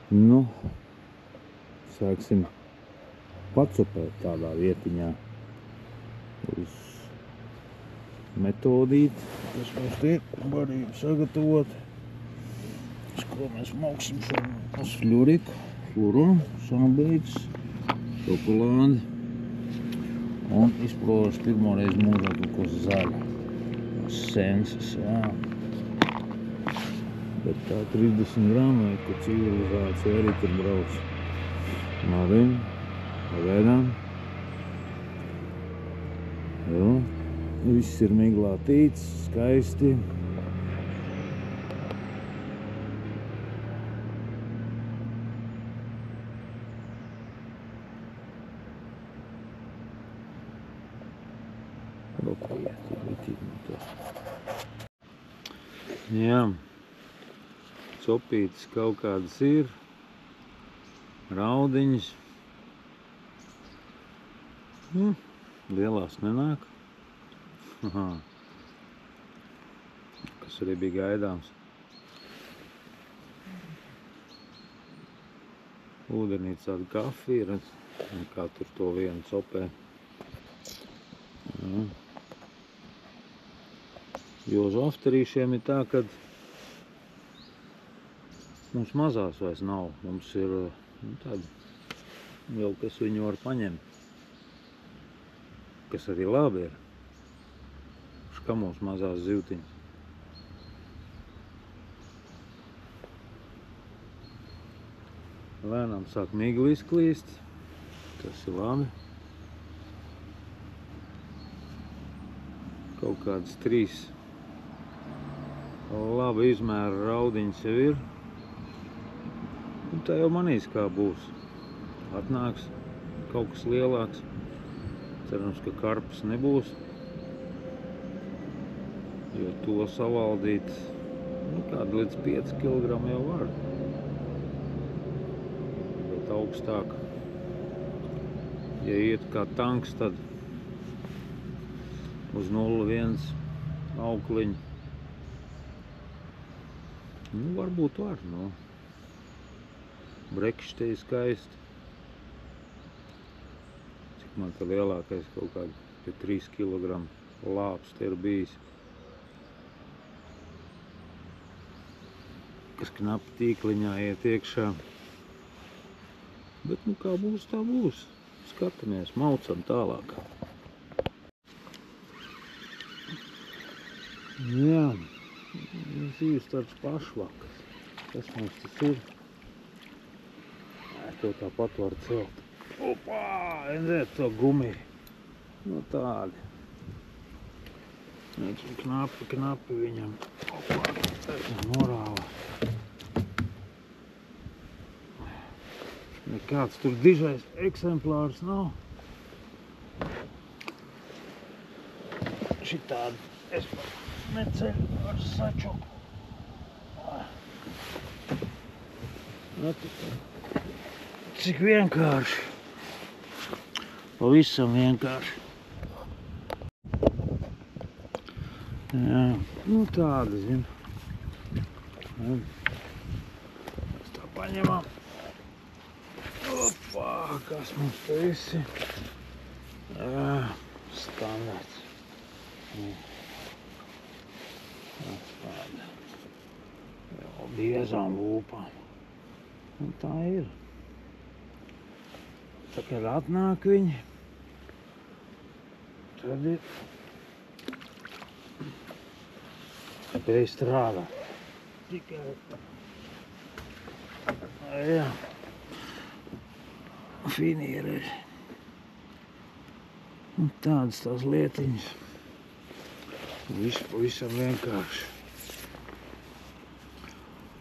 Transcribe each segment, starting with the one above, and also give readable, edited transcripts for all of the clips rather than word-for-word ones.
Nu, sāksim pacupēt tādā vietiņā uz metodīti, kas mums te barību sagatavot, uz ko mēs mauksim šo uz fļuriku, flurumu, sābeidz, šokolādi un izplošu pirmoreiz mūžā kaut ko zaļu. Senses, jā. Bet tā 30 gramu, ka civilizācija arī tur brauc. Labi, pagaidām. Jo, viss ir miglātīts, skaisti. Jā, copītes kaut kādas ir, raudiņas. Lielās nenāk. Kas arī bija gaidāms. Ūdenī tāda kafija, redz, kā tur to vienu copē. Jā. Jo uz afterīšiem ir tā, ka mums mazās vairs nav. Mums ir tādi jau, kas viņu var paņemt. Kas arī labi ir. Kā mums mazās zivtiņas. Lēnām sāk migli izklīst. Tas ir labi. Kaut kādas 3 labi izmēra raudiņas jau ir. Un tā jau manīs kā būs. Atnāks kaut kas lielāks. Cerams, ka karps nebūs. Jo to savaldīt kādu līdz 5 kg jau var. Bet augstāk. Ja iet kā tanks, tad uz 0,1 aukliņu. Varbūt var, Brekšs te ir skaisti. Cik man te lielākais kaut kādi 3 kg lāps te ir bijis. Kas knapi tīkliņā iet iekšā. Bet, kā būs, tā būs. Skatāmies, maucam tālāk. Jā. Zīves tāds pašvakas. Kas mums tas ir? To tāpat var celt. Opā! Redzēt to gumiju. Tādi. Knapi viņam. Opā! Norāva. Nekāds tur dižais eksemplārs nav. Šitādi es neceļu ar sačuku. Cik vienkārši. Pavisam vienkārši. Jā, tāda, Mēs tā paņemam. Opā, kas mums te visi? Jā, standarts. Tāda. Jau biezām lūpām. Un tā ir. Tā, kad atnāk viņi, tad ir spēj strādāt. Tikai jā, finīreļi. Un tādas tās lietiņas. Viss pavisam vienkārši.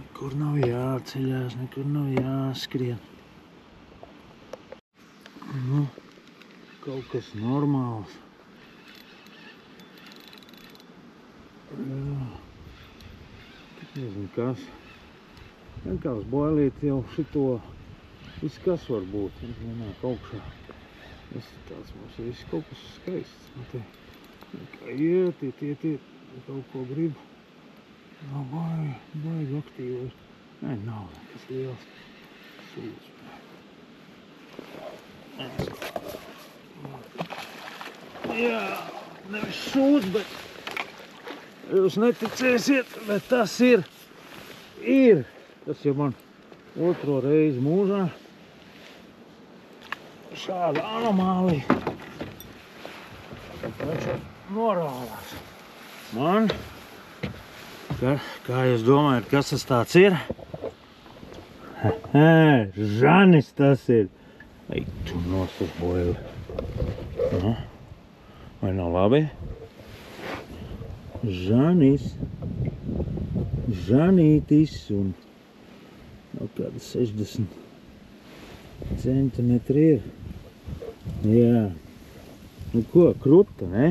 Nekur nav jāceļās, nekur nav jāskrien. Kaut kas normāls. Jā. Nezinu kas. Vienkārši boilīt jau šito. Viss kas var būt. Vienāk augšā. Tas ir tāds mums viss kaut kas skaists. Kā iet. Kaut ko grib. Nav baigi aktīvos. Nē, nav nekas liels. Jā, nevis šūts, bet jūs neticēsiet, bet tas ir. Tas jau man otro reizi mūžā. Šāda anomālija. Viņš norāvās. Man, kā jūs domājat, kas tas tāds ir? Žanis tas ir. Ei, tu nost uz boili. Vai nav labi? Žanis. Žanītis un no kāda 60 centimetri ir. Jā. Nu ko, kruta, ne?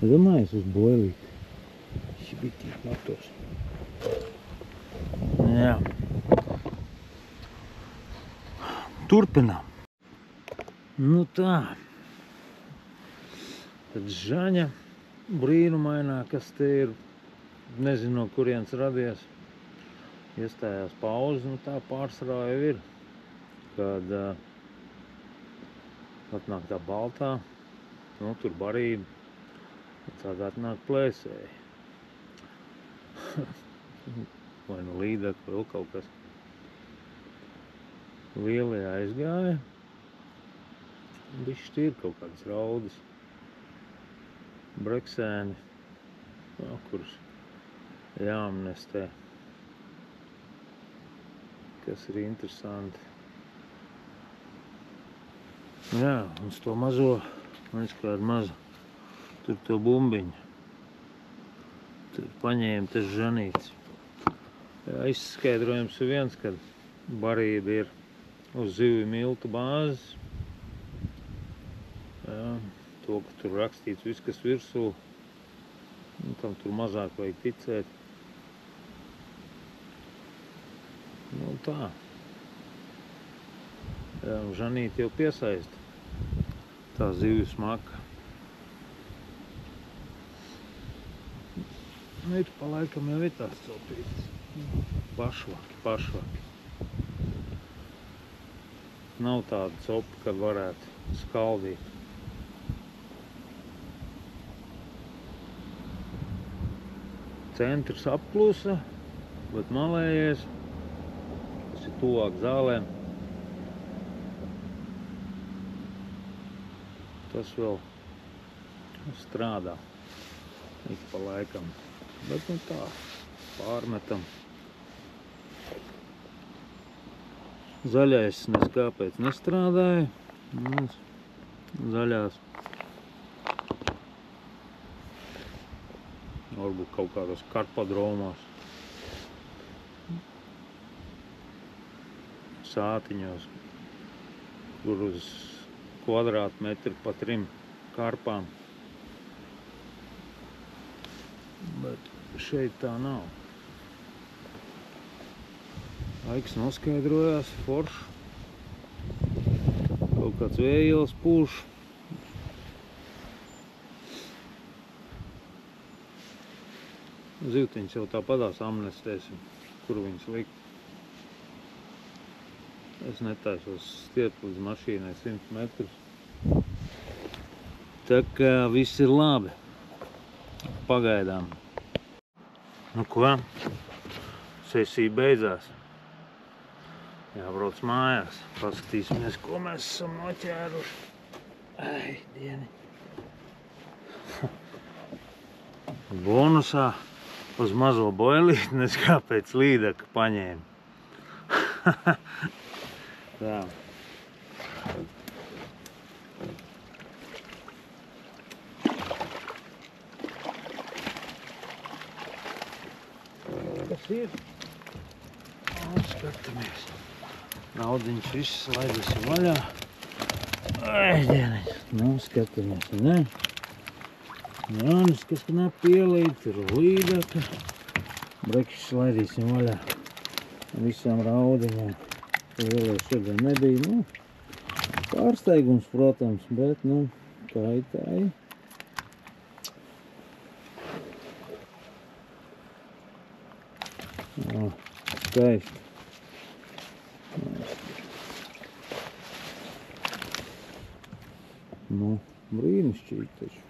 Domājies uz boilīt. Šibitīt motors. Jā. Turpinām. Nu tā. Tad žaņa brīnumainā, kas te ir, nezinu, no kurienes radies, iestājās pauze, nu tā pārsvarā jau ir, kad atnāk tā baltā, nu tur barība, tad atnāk plēsēji. Vai nu līdek, vēl kaut kas. Lielie aizgāja, bišķi ir kaut kādas raudas, breksēni, no, kurus jāamnestē, kas ir interesanti. Jā, uz to mazo, man kādu mazu, tur to bumbiņu, tur paņēma tas žanīts. Jā, izskaidrojums ir viens, kad barība ir uz zivju miltu bāzes. Jā, to, ka tur rakstīts viss, kas virsū, tam tur mazāk vajag ticēt. Nu tā. Jā, žanīti jau piesaista. Tā zivju smaka. Nu, ir pa laikam jau ir tās celpītas. Pašvaki. Nav tāda copa, kad varētu skaldīt. Centrs apklusa, bet malējies, tas ir tuvāk zālēm. Tas vēl strādā ik pa laikam, bet nu tā, pārmetam. Zaļais nes kāpēc nestrādāja, zaļās. Varbūt kaut kādos karpadromos, sātiņos, kur uz kvadrātmetru pa 3 karpām. Bet šeit tā nav. Laiks noskaidrojās, forši. Kaut kāds vējielas pūš. Zivtiņas jau tāpadās amnestēsim, kur viņas likt. Es netaisos stiet līdz mašīnai 100 metrus. Tā kā viss ir labi. Pagaidām. Nu ko? Sesija beidzās. Jābrauc mājās. Paskatīsimies, ko mēs esam noķēruši. Ai, dieni. Bonusā uz mazo boilīti nes kāpēc līdeka paņēma. Tā. Kas ir? Skatāmies. Naudiņš viss laidīsim vaļā. Ai, dieniņ. Nu, skatāmies, ne? Jānis, kas nav pielīt, tur līdeka. Brekšus laidīsim vaļā. Visām raudiņām. Lielie šodien nebija, nu, pārsteigums, protams, bet, nu, kaitāji. Skaisti. Nu, brīnišķīgi taču.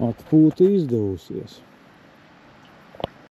Atpūta izdevusies.